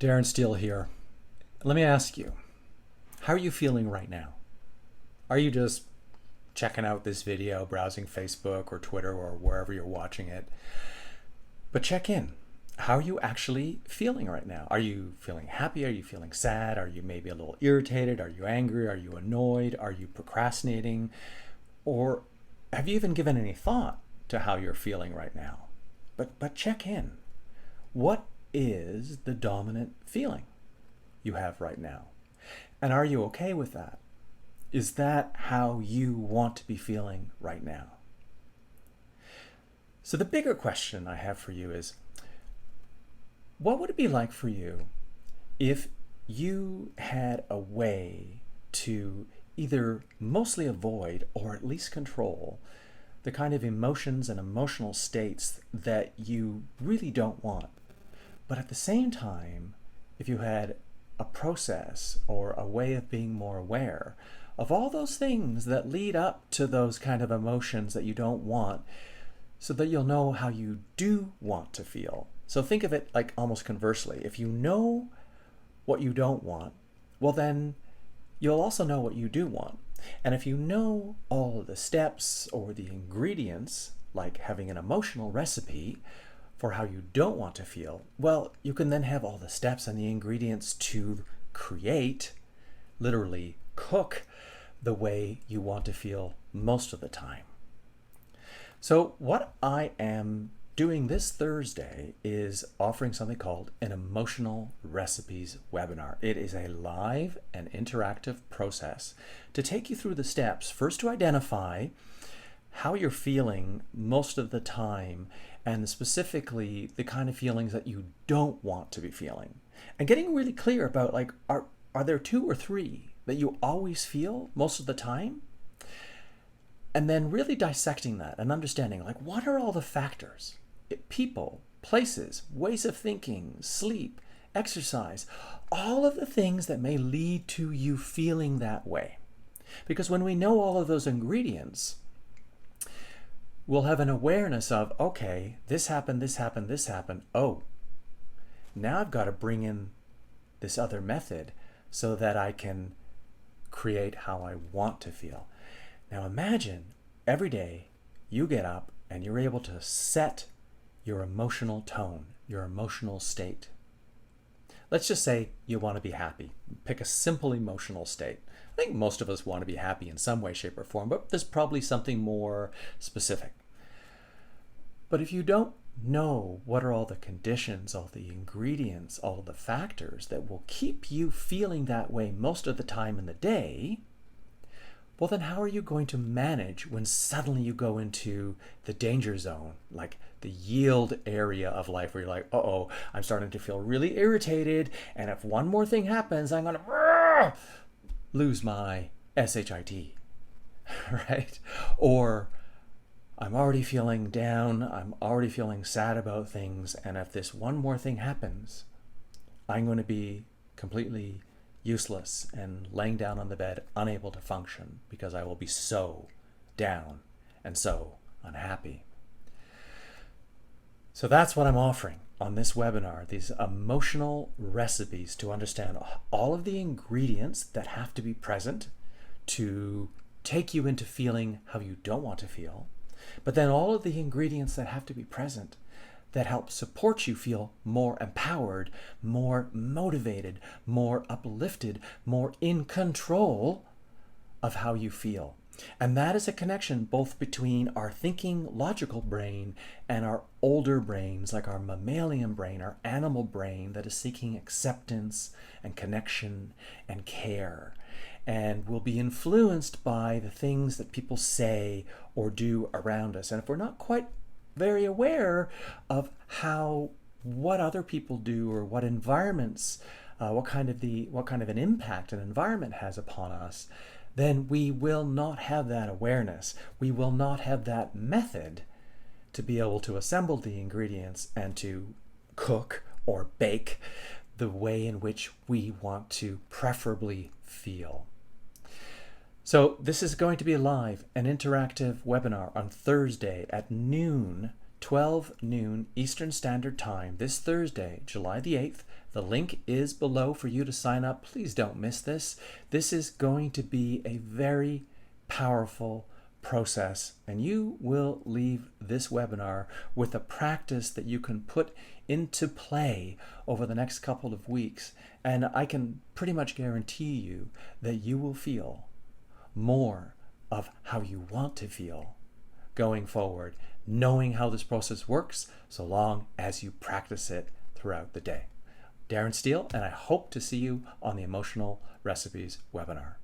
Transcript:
Darren Steele here. Let me ask you, how are you feeling right now? Are you just checking out this video, browsing Facebook or Twitter or wherever you're watching it? But check in. How are you actually feeling right now? Are you feeling happy? Are you feeling sad? Are you maybe a little irritated? Are you angry? Are you annoyed? Are you procrastinating? Or have you even given any thought to how you're feeling right now? But check in. What is the dominant feeling you have right now? And are you okay with that? Is that how you want to be feeling right now? So the bigger question I have for you is, what would it be like for you if you had a way to either mostly avoid or at least control the kind of emotions and emotional states that you really don't want? But at the same time, if you had a process or a way of being more aware of all those things that lead up to those kind of emotions that you don't want, so that you'll know how you do want to feel. So think of it like almost conversely. If you know what you don't want, well then you'll also know what you do want. And if you know all of the steps or the ingredients, like having an emotional recipe for how you don't want to feel, well, you can then have all the steps and the ingredients to create, literally cook, the way you want to feel most of the time. So what I am doing this Thursday is offering something called an Emotional Recipes webinar. It is a live and interactive process to take you through the steps, first to identify how you're feeling most of the time, and specifically the kind of feelings that you don't want to be feeling. And getting really clear about, like, are there two or three that you always feel most of the time? And then really dissecting that and understanding, like, what are all the factors? People, places, ways of thinking, sleep, exercise, all of the things that may lead to you feeling that way. Because when we know all of those ingredients, we'll have an awareness of, okay, this happened, this happened, this happened. Oh, now I've got to bring in this other method so that I can create how I want to feel. Now imagine every day you get up and you're able to set your emotional tone, your emotional state. Let's just say you want to be happy. Pick a simple emotional state. I think most of us want to be happy in some way, shape, or form, but there's probably something more specific. But if you don't know what are all the conditions, all the ingredients, all the factors that will keep you feeling that way most of the time in the day, well, then how are you going to manage when suddenly you go into the danger zone, like the yield area of life where you're like, uh-oh, I'm starting to feel really irritated, and if one more thing happens, I'm going to lose my SHIT, right? Or I'm already feeling down, I'm already feeling sad about things, and if this one more thing happens, I'm going to be completely useless and laying down on the bed, unable to function because I will be so down and so unhappy. So that's what I'm offering on this webinar, these emotional recipes to understand all of the ingredients that have to be present to take you into feeling how you don't want to feel, but then all of the ingredients that have to be present that help support you feel more empowered, more motivated, more uplifted, more in control of how you feel. And that is a connection both between our thinking, logical brain and our older brains, like our mammalian brain, our animal brain that is seeking acceptance and connection and care, and will be influenced by the things that people say or do around us. And if we're not quite very aware of what other people do or what environments, what kind of an impact an environment has upon us, then we will not have that awareness. We will not have that method to be able to assemble the ingredients and to cook or bake the way in which we want to preferably feel. So this is going to be live, an interactive webinar on Thursday at noon 12 noon Eastern Standard Time this Thursday, July the 8th. The link is below for you to sign up. Please don't miss this. This is going to be a very powerful process, and you will leave this webinar with a practice that you can put into play over the next couple of weeks. And I can pretty much guarantee you that you will feel more of how you want to feel going forward, knowing how this process works, so long as you practice it throughout the day. Darren Steele, and I hope to see you on the Emotional Recipes webinar.